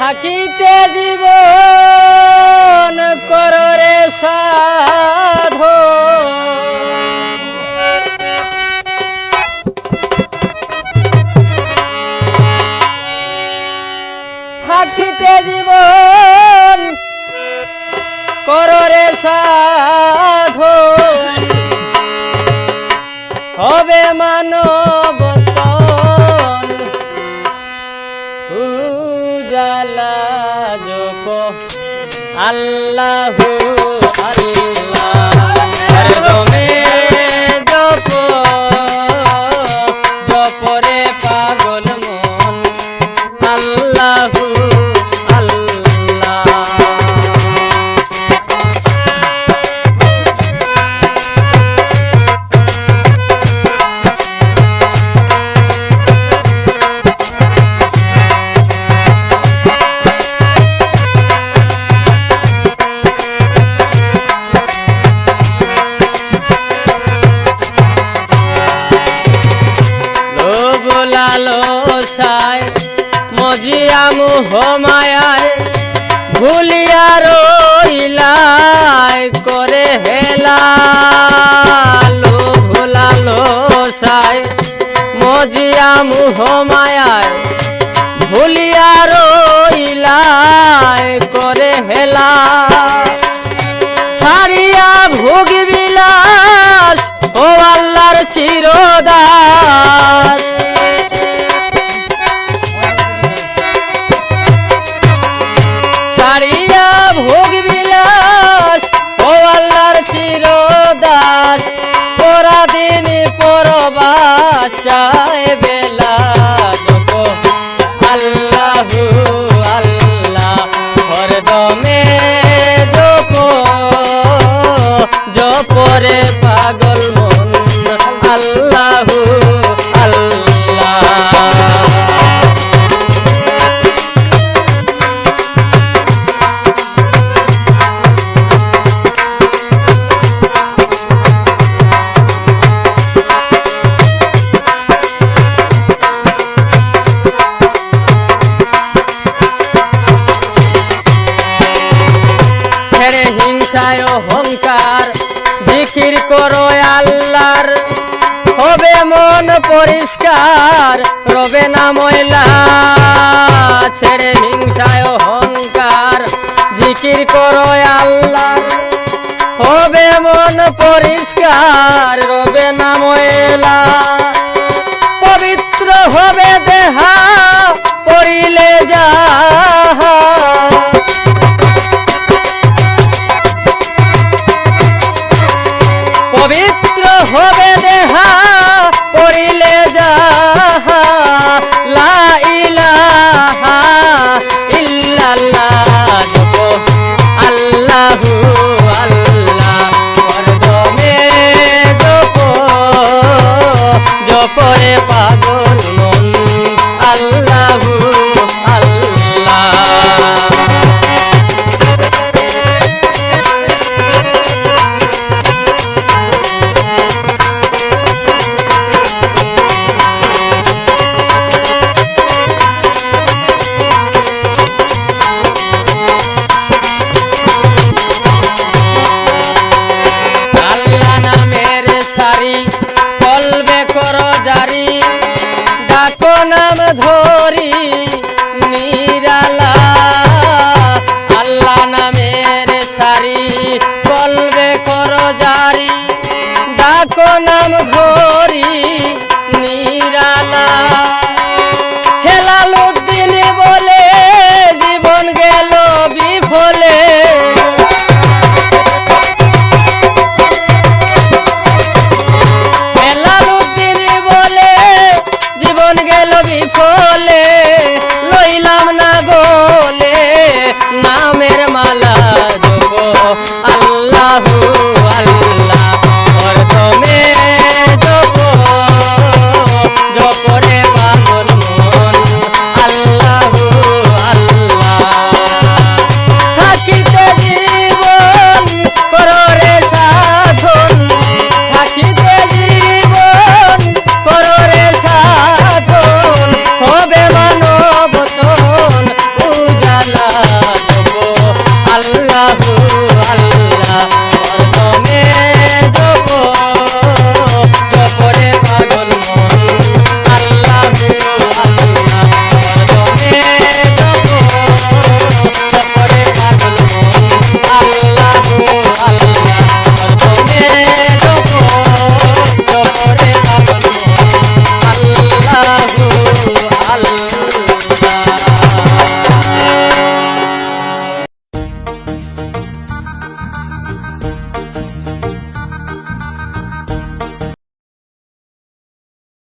থাকিতে জীবন কররে সাধো থাকিতে জীবন কররে সাধো হবে মানব উজালা জপ আল্লাহু আল্লাহ হরদমে জপ জপরে পাগল মন আল্লাহু লালসায় মজিয়া মোহ মায়ায় ভুলিয়া রইলাই করে হেলা লোভ লালসায় মজিয়া মোহ মায়ায় ভুলিয়া রইলাই করে হেলা ছাড়িয়া ভোগ বিলাস ও আল্লাহর চিরদাস ছাড়িয়া ভোগ বিলাস ও আল্লাহর চিরদাস পরাদিন পরবাস চায় বেলা জপ আল্লাহু আল্লাহ হরদমে জপ জপরে পাগল মন আল্লাহু আল্লাহ হিংসায় অহংকার জিকির করো আল্লাহর হবে মন পরিষ্কার রবে না ময়লা ছেড়ে হিংসায় অহংকার জিকির করো আল্লাহর হবে মন পরিষ্কার রবে না ময়লা পবিত্র হবে দেহা পড়িলে যাহা পবিত্র হবে দেহা পড়িলে যাহা লা ইলাহা ইল্লাল্লাহ জপ আল্লাহু আল্লাহ হরদমে জপ জপরে পাগল মন আল্লাহু আল্লাহ ডাকো নাম ধরি নিরালা আল্লাহ নামের সারি কলবে করো জারি ডাকো নাম ধরি